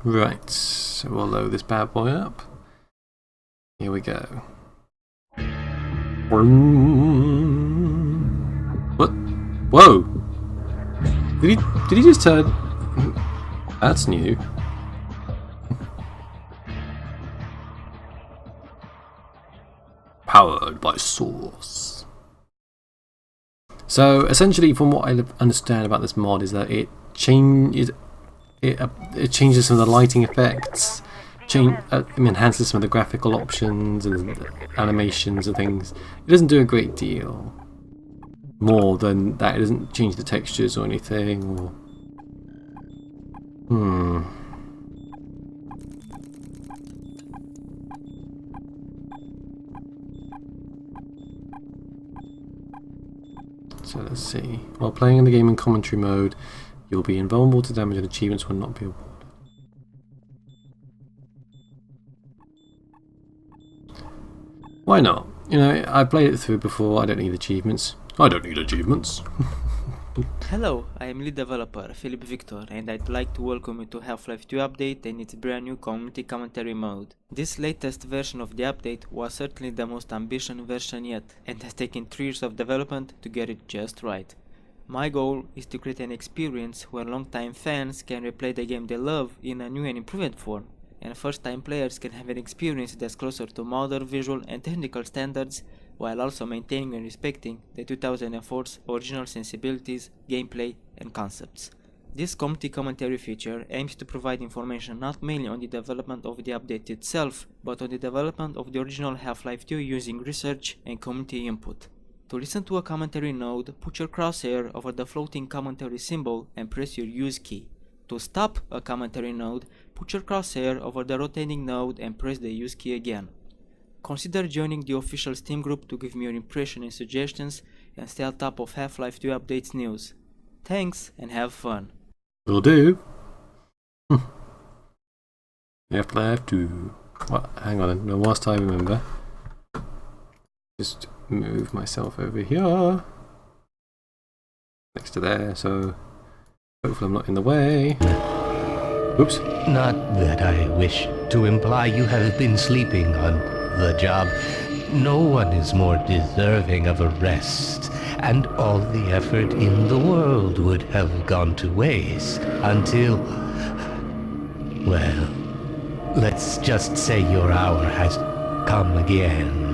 Right, so we'll load this bad boy up. Here we go. What? Whoa! Did he just turn? That's new. Powered by Source. So essentially, from what I understand about this mod, is that it changes some of the lighting effects, enhances some of the graphical options and animations and things. It doesn't do a great deal more than that. It doesn't change the textures or anything. So let's see. While playing in the game in commentary mode, you'll be invulnerable to damage, and achievements will not be awarded. Why not? You know, I played it through before. I don't need achievements. I don't need achievements. Hello, I am lead developer Philip Victor, and I'd like to welcome you to Half-Life 2 update and its brand new community commentary mode. This latest version of the update was certainly the most ambitious version yet, and has taken 3 years of development to get it just right. My goal is to create an experience where long-time fans can replay the game they love in a new and improved form, and first-time players can have an experience that's closer to modern visual and technical standards, while also maintaining and respecting the 2004's original sensibilities, gameplay, and concepts. This community commentary feature aims to provide information not mainly on the development of the update itself, but on the development of the original Half-Life 2 using research and community input. To listen to a commentary node, put your crosshair over the floating commentary symbol and press your use key. To stop a commentary node, put your crosshair over the rotating node and press the use key again. Consider joining the official Steam group to give me your impression and suggestions, and stay on top of Half-Life 2 updates news. Thanks, and have fun. Will do. Half-Life 2. What? Hang on, no, whilst I remember. Just move myself over here. Next to there, so hopefully I'm not in the way. Oops. Not that I wish to imply you have been sleeping on the job. No one is more deserving of a rest, and all the effort in the world would have gone to waste until, well, let's just say your hour has come again.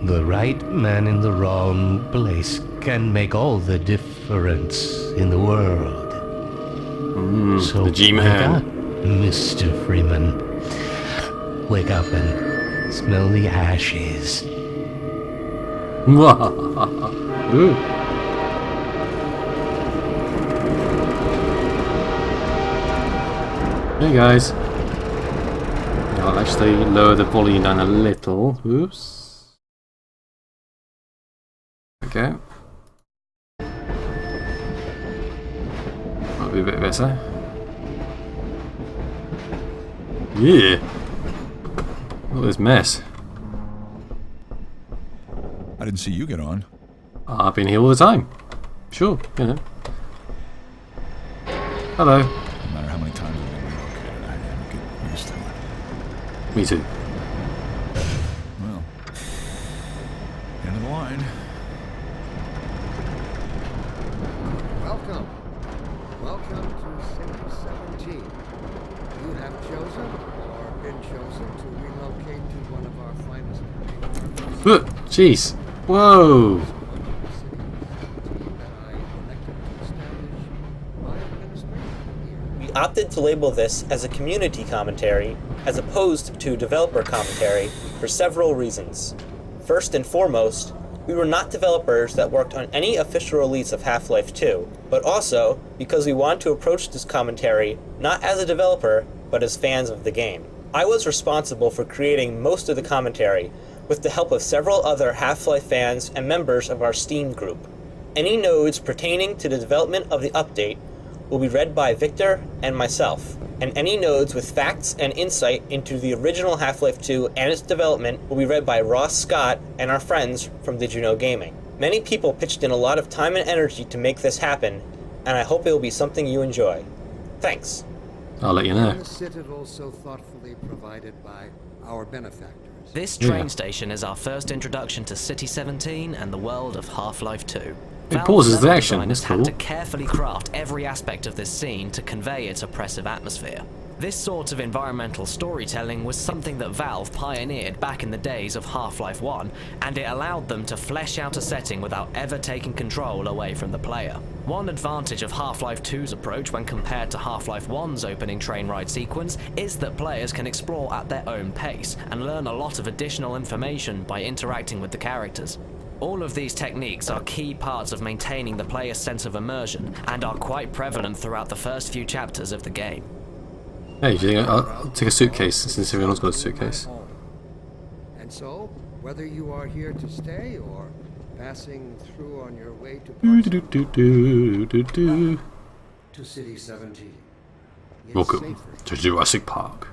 The right man in the wrong place can make all the difference in the world. So the G-Man. wake up, Mr. Freeman. Wake up and smell the ashes. Ooh. Hey guys. I'll actually lower the volume down a little. Oops. Okay. Might be a bit better. Yeah. Look at this mess. I didn't see you get on. I've been here all the time. Sure, you know. Hello. No matter how many times I've been relocated, I never get used to it. Me too. Well, end of the line. Welcome to City 17. You have chosen or been chosen to relocate to one of our finest Look, jeez. Whoa. We opted to label this as a community commentary as opposed to developer commentary for several reasons. First and foremost, we were not developers that worked on any official release of Half-Life 2, but also because we want to approach this commentary not as a developer, but as fans of the game. I was responsible for creating most of the commentary, with the help of several other Half-Life fans and members of our Steam group. Any nodes pertaining to the development of the update will be read by Victor and myself, and any nodes with facts and insight into the original Half-Life 2 and its development will be read by Ross Scott and our friends from Did You Know Gaming. Many people pitched in a lot of time and energy to make this happen, and I hope it will be something you enjoy. Thanks. I'll let you know. And the citadel so thoughtfully provided by our benefactors. This train station is our first introduction to City 17 and the world of Half-Life 2. It pauses the action, Designers that's had cool. to carefully craft every aspect of this scene to convey its oppressive atmosphere. This sort of environmental storytelling was something that Valve pioneered back in the days of Half-Life 1, and it allowed them to flesh out a setting without ever taking control away from the player. One advantage of Half-Life 2's approach when compared to Half-Life 1's opening train ride sequence is that players can explore at their own pace and learn a lot of additional information by interacting with the characters. All of these techniques are key parts of maintaining the player's sense of immersion and are quite prevalent throughout the first few chapters of the game. Hey, do you think I'll take a suitcase since everyone's got a suitcase? And so, whether you are here to stay or passing through on your way to to City 17, it's Welcome safer. to Jurassic Park.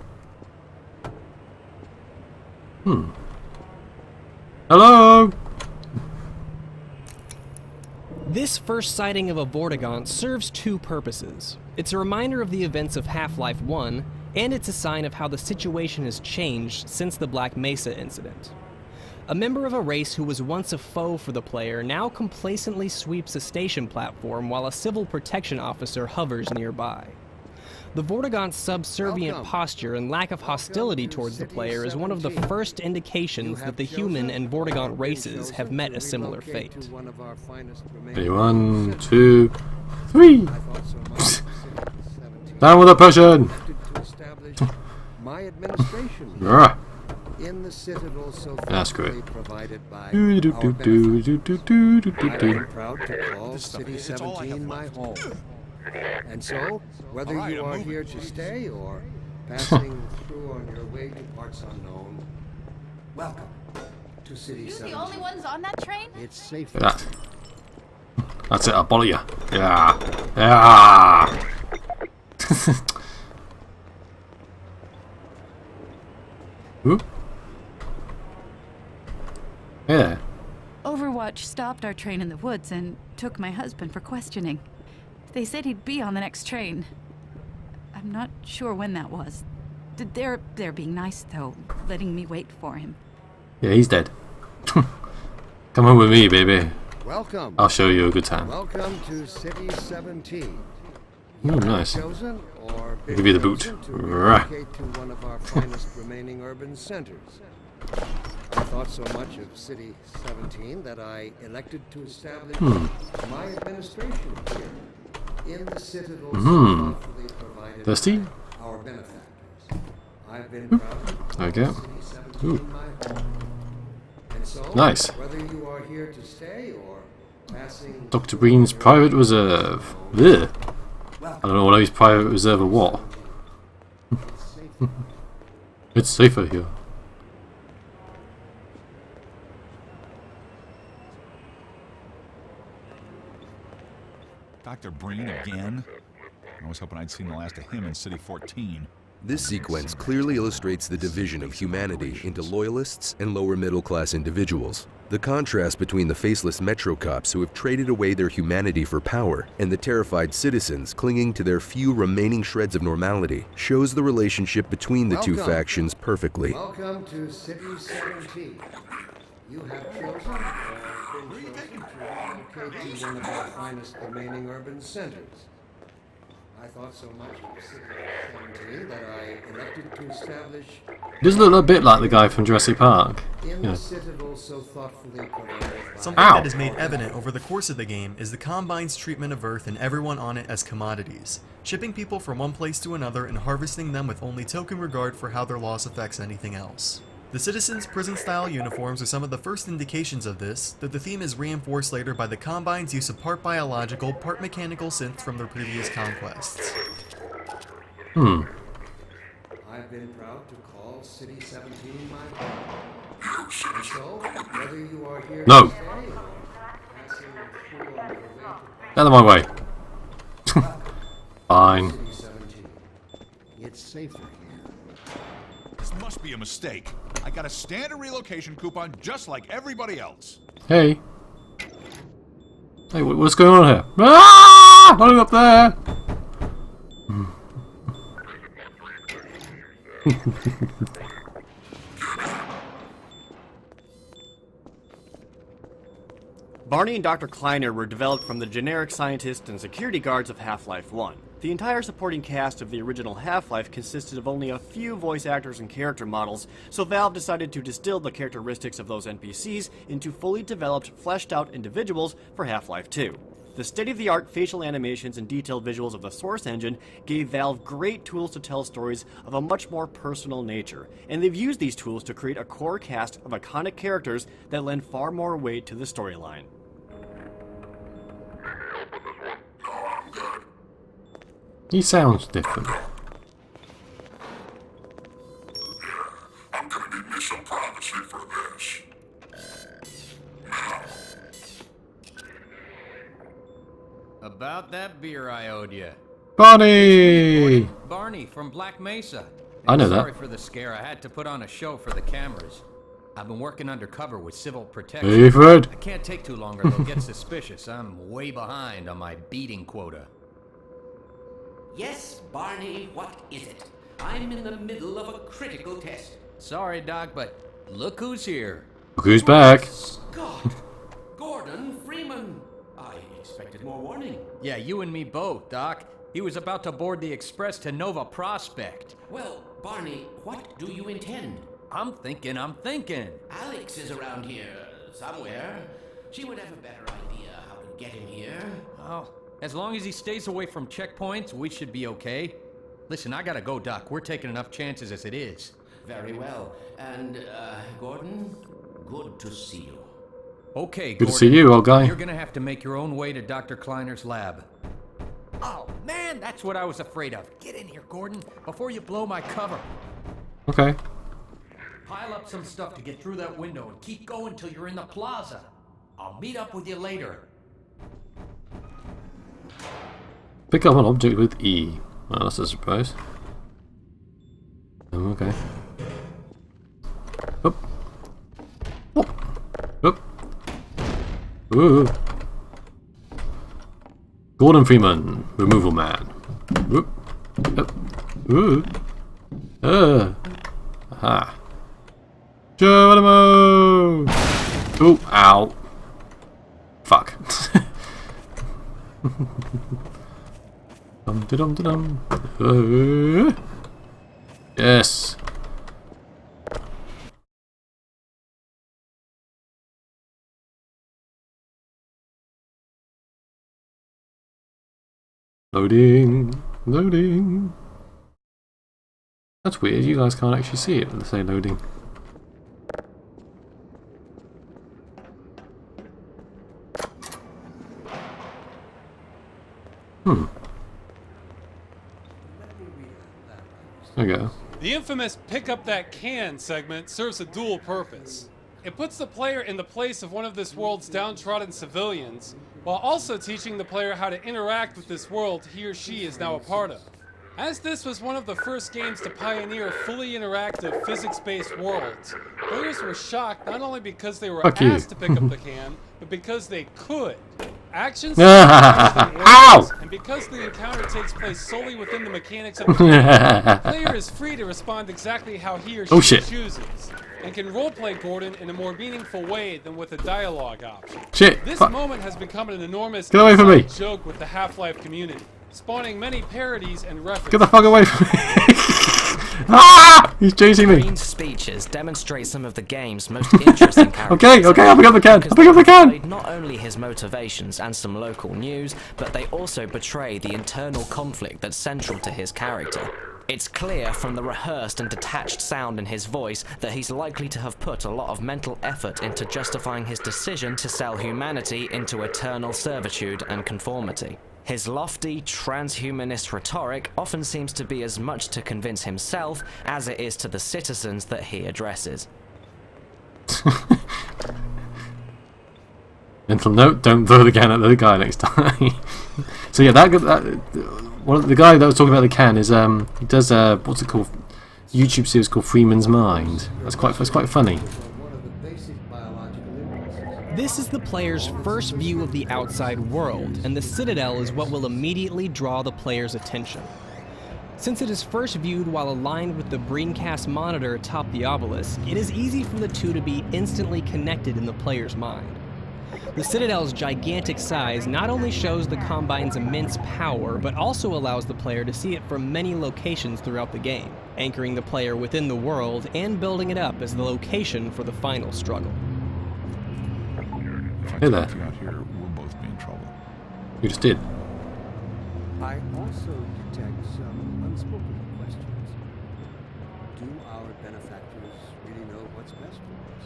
Hello. This first sighting of a Vortigaunt serves two purposes. It's a reminder of the events of Half-Life 1, and it's a sign of how the situation has changed since the Black Mesa incident. A member of a race who was once a foe for the player now complacently sweeps a station platform while a civil protection officer hovers nearby. The Vortigaunt's subservient posture and lack of hostility towards the player is one of the first indications that the human and Vortigaunt races have met a similar fate. Ready, 1, 2, 3. Down with the person. My administration Rah. in the citadel so That's thoughtfully great. provided by Do, do, our do, do, do, do, do, do, I do. am proud to call City 17 my home. And so, whether you are here to stay or passing through on your way to parts unknown, welcome to City You 17. the only ones on that train? It's safe. Look at that. That's it, I'll bollock you. Yeah. Yeah. Ooh. Yeah. Overwatch stopped our train in the woods and took my husband for questioning. They said he'd be on the next train. I'm not sure when that was. They're being nice, though, letting me wait for him. Yeah, he's dead. Come on with me, baby. Welcome. I'll show you a good time. Welcome to City 17. Oh, nice. Chosen or I'll give you the boot. chosen to Rah. relocate to one of our finest remaining urban centers. I thought so much of City 17 that I elected to establish my administration here in the citadel so thoughtfully provided Thirsty? by our benefactors. I've been proud to call There we go. City 17 Ooh. my home. And so, Nice. whether you are here to stay or passing Dr. Breen's private reserve. Ugh. I don't know what he's private reserve or what. It's safer here. Dr. Breen again? I was hoping I'd seen the last of him in City 14. This sequence clearly illustrates the division of humanity into loyalists and lower middle class individuals. The contrast between the faceless metro cops who have traded away their humanity for power and the terrified citizens clinging to their few remaining shreds of normality shows the relationship between the two Welcome. factions perfectly. Welcome to City 17. You have chosen or been chosen to relocate to one of our finest remaining urban centers. I thought so much of City 17 that I elected to establish He does look a bit like the guy from Jurassic Park. in Yeah. the citadel so thoughtfully provided by Something Ow. that is made evident over the course of the game is the Combine's treatment of Earth and everyone on it as commodities, shipping people from one place to another and harvesting them with only token regard for how their loss affects anything else. The Citizens' prison-style uniforms are some of the first indications of this, though the theme is reinforced later by the Combine's use of part biological, part mechanical synths from their previous conquests. I've been proud to call City 17 my home. And so, whether you are here No. to stay or passing through on your way to Out of my way. Fine. City 17, it's safer here. This must be a mistake. I got a standard relocation coupon just like everybody else. Hey. Hey, what's going on here? Ah! Not up there! Barney and Dr. Kleiner were developed from the generic scientists and security guards of Half-Life 1. The entire supporting cast of the original Half-Life consisted of only a few voice actors and character models, so Valve decided to distill the characteristics of those NPCs into fully developed, fleshed-out individuals for Half-Life 2. The state-of-the-art facial animations and detailed visuals of the Source engine gave Valve great tools to tell stories of a much more personal nature, and they've used these tools to create a core cast of iconic characters that lend far more weight to the storyline. He sounds different. I'm gonna need me some privacy for this. About that beer I owed you. Barney! Barney from Black Mesa. I know that. Sorry for the scare. I had to put on a show for the cameras. I've been working undercover with civil protection. Hey, Fred. I can't take too long or they'll get suspicious. I'm way behind on my beating quota. Yes, Barney, what is it? I'm in the middle of a critical test. Sorry, Doc, but look who's here. Look who's back. Scott! Gordon Freeman! I expected more warning. Yeah, you and me both, Doc. He was about to board the express to Nova Prospect. Well, Barney, what do you intend? I'm thinking. Alex is around here somewhere. She would have a better idea how to get him here. Oh, as long as he stays away from checkpoints, we should be okay. Listen, I gotta go, Doc. We're taking enough chances as it is. Very well. And, Gordon, good to see you. Okay, Good Gordon. to see you, old guy. You're gonna have to make your own way to Dr. Kleiner's lab. Oh, man, that's what I was afraid of. Get in here, Gordon, before you blow my cover. Okay. Pile up some stuff to get through that window and keep going till you're in the plaza. I'll meet up with you later. Pick up an object with E. Well, that's a surprise. Okay. Up. Up. Up. Ooh. Gordon Freeman, removal man. Oop. Up. Ooh. Aha. Geronimo! Oh, ow. Fuck. Dum-de-dum-de-dum. Yes. Loading. Loading. That's weird. You guys can't actually see it when they say loading. There we go. The infamous pick up that can segment serves a dual purpose. It puts the player in the place of one of this world's downtrodden civilians, while also teaching the player how to interact with this world he or she is now a part of. As this was one of the first games to pioneer fully interactive physics-based worlds, players were shocked not only because they were asked to pick up the can, but because they could. Actions and because the encounter takes place solely within the mechanics of the game, the player is free to respond exactly how he or she chooses, and can roleplay Gordon in a more meaningful way than with a dialogue option. This moment has become an enormous joke with the Half-Life community, spawning many parodies and references. Get the fuck away from me! Ah! He's chasing me. Green's speeches demonstrate some of the game's most interesting characters. Okay, I'll pick up the can. I'll pick up the can. Not only his motivations and some local news, but they also betray the internal conflict that's central to his character. It's clear from the rehearsed and detached sound in his voice that he's likely to have put a lot of mental effort into justifying his decision to sell humanity into eternal servitude and conformity. His lofty, transhumanist rhetoric often seems to be as much to convince himself as it is to the citizens that he addresses. Mental note: don't throw the can at the guy next time. So yeah, the guy that was talking about the can is he does what's it called? YouTube series called Freeman's Mind. That's quite funny. This is the player's first view of the outside world, and the Citadel is what will immediately draw the player's attention. Since it is first viewed while aligned with the Breencast monitor atop the obelisk, it is easy for the two to be instantly connected in the player's mind. The Citadel's gigantic size not only shows the Combine's immense power, but also allows the player to see it from many locations throughout the game, anchoring the player within the world and building it up as the location for the final struggle. Hey there. If you're out here, we'll both be in trouble. You just did. I also detect some unspoken questions. Do our benefactors really know what's best for us?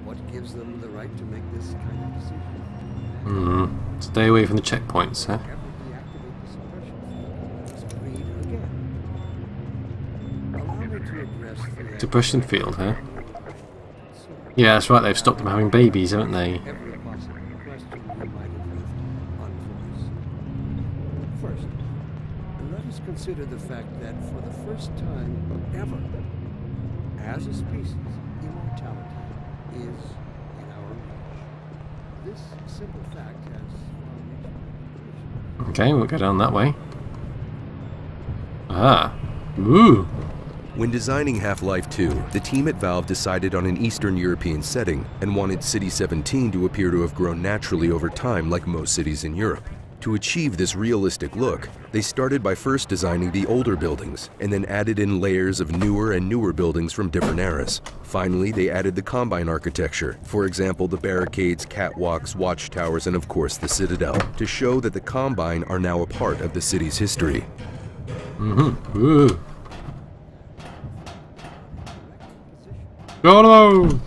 What gives them the right to make this kind of decision? Stay away from the checkpoints, huh? Ever deactivate the suppression field and let us breed again? Allow me to address the Suppression field, huh? Yeah, that's right, they've stopped them having babies, haven't they? every possible question you might have left unvoiced. First, let us consider the fact that for the first time ever, as a species, immortality is in our reach. This simple fact has far-reaching implications. Okay, we'll go down that way. Ah. Ooh. When designing Half-Life 2, the team at Valve decided on an Eastern European setting and wanted City 17 to appear to have grown naturally over time like most cities in Europe. To achieve this realistic look, they started by first designing the older buildings and then added in layers of newer and newer buildings from different eras. Finally, they added the Combine architecture, for example the barricades, catwalks, watchtowers, and of course the Citadel, to show that the Combine are now a part of the city's history. Ooh. Go!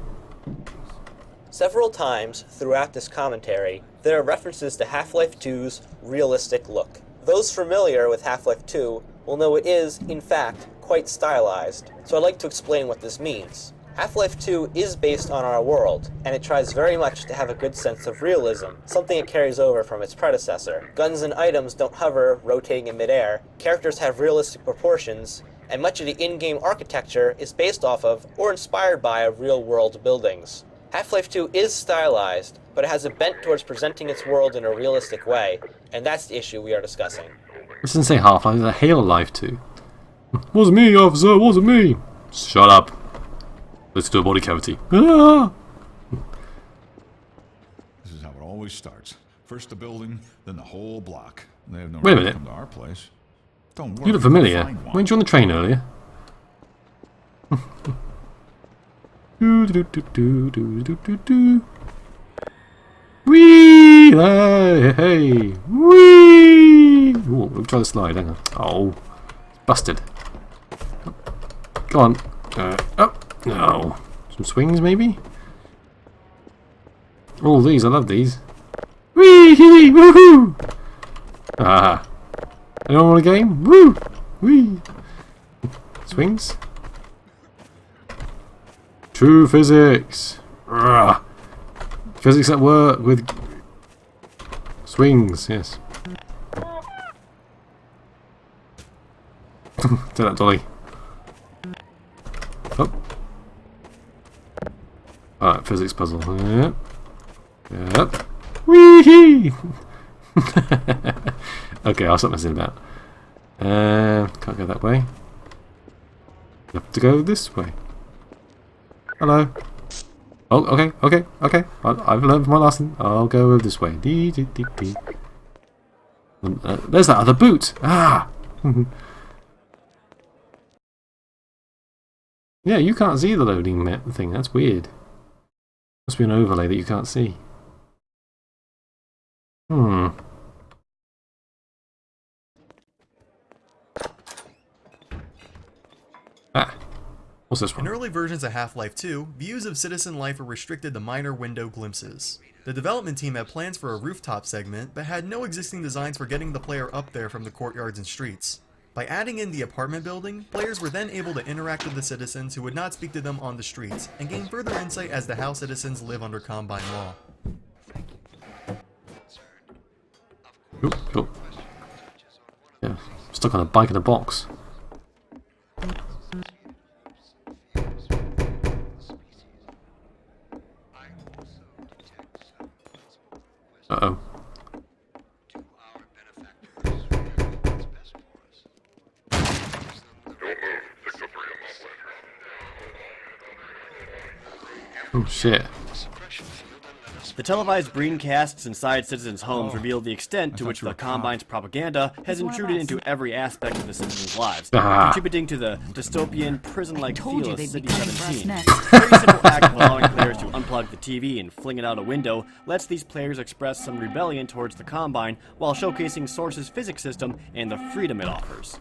Several times throughout this commentary, there are references to Half-Life 2's realistic look. Those familiar with Half-Life 2 will know it is, in fact, quite stylized, so I'd like to explain what this means. Half-Life 2 is based on our world, and it tries very much to have a good sense of realism, something it carries over from its predecessor. Guns and items don't hover, rotating in midair, characters have realistic proportions, and much of the in-game architecture is based off of or inspired by real-world buildings. Half-Life 2 is stylized, but it has a bent towards presenting its world in a realistic way, and that's the issue we are discussing. This doesn't say Half-Life, it's a Halo-Life 2. Wasn't me, officer, wasn't me! Shut up. Let's do a body cavity. Ah! This is how it always starts. First the building, then the whole block. They have no Wait a right to minute. come to our place. Don't worry. You look familiar. we'll find one. Weren't you on the train earlier? Whee! Hey! Hey! Whee! Ooh, we'll try the slide, hang on. Oh. Busted. Go on. Oh! No. Some swings, maybe? All these, I love these. Whee! Woohoo! Ah. Anyone want a game? Woo! Whee! Swings? True physics! Rah. Physics at work with swings, yes. Do that, Dolly. Oh. Alright, physics puzzle. Yep. Yep. Wee-hee! Okay, I'll stop messing about. Can't go that way. Have to go this way. Hello. Oh, okay. I've learned my lesson. I'll go this way. There's that other boot. Ah. Yeah, you can't see the loading thing. That's weird. Must be an overlay that you can't see. What's this one? In early versions of Half-Life 2, views of citizen life were restricted to minor window glimpses. The development team had plans for a rooftop segment, but had no existing designs for getting the player up there from the courtyards and streets. By adding in the apartment building, players were then able to interact with the citizens who would not speak to them on the streets, and gain further insight as to how citizens live under Combine law. Oop. Yeah, stuck on a bike in a box. Oh shit. The televised broadcasts inside citizens' homes reveal the extent to which the Combine's propaganda has intruded into every aspect of the citizens' lives, contributing to the dystopian, prison-like feel of City 17. The very simple act of allowing players to unplug the TV and fling it out a window lets these players express some rebellion towards the Combine while showcasing Source's physics system and the freedom it offers.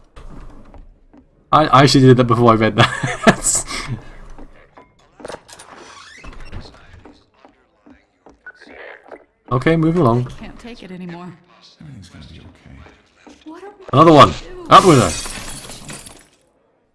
I actually did that before I read that. Okay, moving along. I can't take it anymore. Everything's gonna be okay. What are we Another one. Up with her.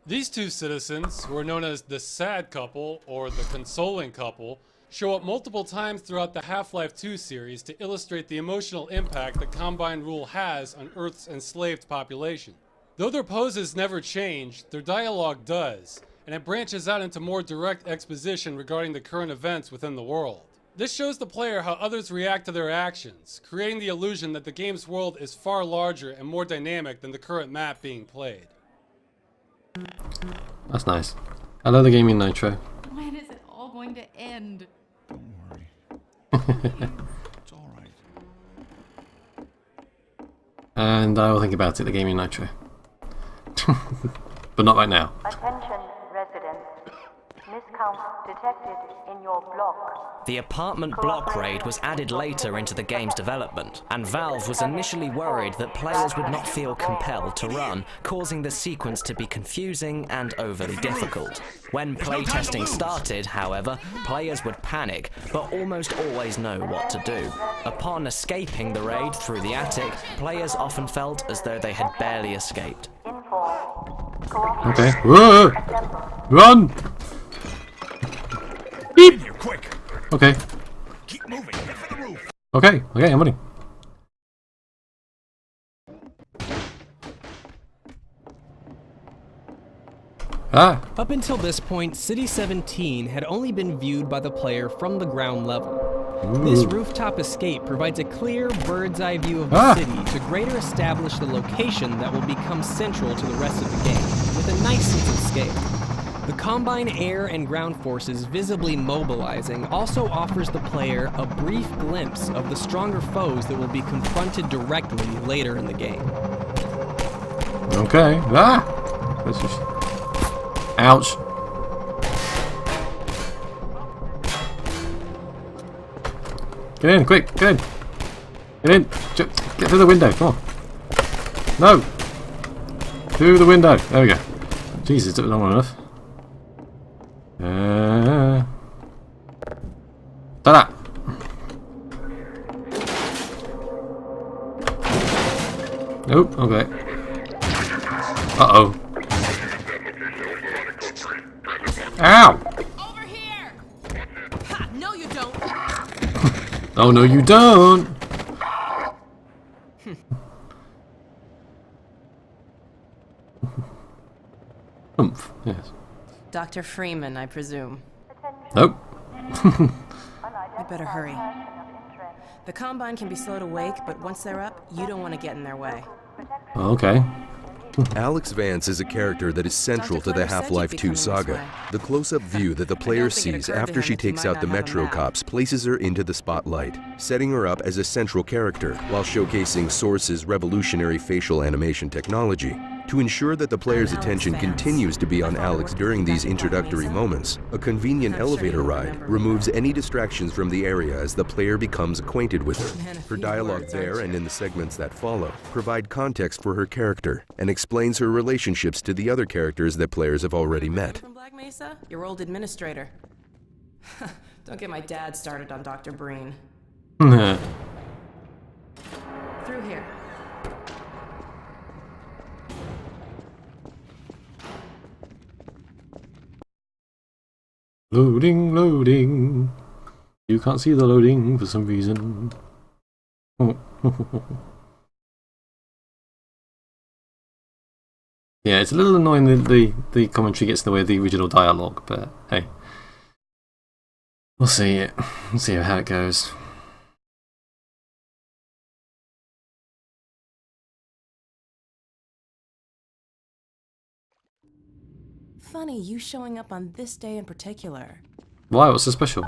These two citizens, who are known as the sad couple or the consoling couple, show up multiple times throughout the Half-Life 2 series to illustrate the emotional impact that Combine rule has on Earth's enslaved population. Though their poses never change, their dialogue does, and it branches out into more direct exposition regarding the current events within the world. This shows the player how others react to their actions, creating the illusion that the game's world is far larger and more dynamic than the current map being played. That's nice. I love the Gaming Nitro. When is it all going to end? Don't worry. It's all right. And I will think about it, the Gaming Nitro. But not right now. Attention, residents. Miscount detected in your block. The apartment block raid was added later into the game's development, and Valve was initially worried that players would not feel compelled to run, causing the sequence to be confusing and overly difficult. When playtesting started, however, players would panic, but almost always know what to do. Upon escaping the raid through the attic, players often felt as though they had barely escaped. Okay. Whoa! Run! Beep! Quick. Okay. Keep moving. Get for the roof. Okay, I'm running. Ah! Up until this point, City 17 had only been viewed by the player from the ground level. This rooftop escape provides a clear bird's-eye view of the city to greater establish the location that will become central to the rest of the game, with a nice sense of scale. The Combine air and ground forces visibly mobilizing also offers the player a brief glimpse of the stronger foes that will be confronted directly later in the game. Okay. Ah! That's just... Ouch. Get in, quick, get in. Get in. Get through the window, come on. No! Through the window. There we go. Jesus, it took long enough. Ta-da! Nope, okay. Uh-oh. Ow! Over here! Ha, no you don't! Oh no you don't! Oomph, yes. Dr. Freeman, I presume. Nope. I better hurry. The Combine can be slow to wake, but once they're up, you don't want to get in their way. Okay. Alex Vance is a character that is central to the Half-Life 2 saga. The close-up view that the player sees after she takes out the Metro cops places her into the spotlight, setting her up as a central character while showcasing Source's revolutionary facial animation technology. To ensure that the player's attention continues to be on Alex during these introductory moments, a convenient elevator ride removes any distractions from the area as the player becomes acquainted with her. Her dialogue there and in the segments that follow provide context for her character and explains her relationships to the other characters that players have already met. From Black Mesa? Your old administrator. Don't get my dad started on Dr. Breen. Through here. Loading, loading. You can't see the loading for some reason. Yeah, it's a little annoying that the commentary gets in the way of the original dialogue, but hey. We'll see it. We'll see how it goes. Funny, you showing up on this day in particular. Why? What's so special?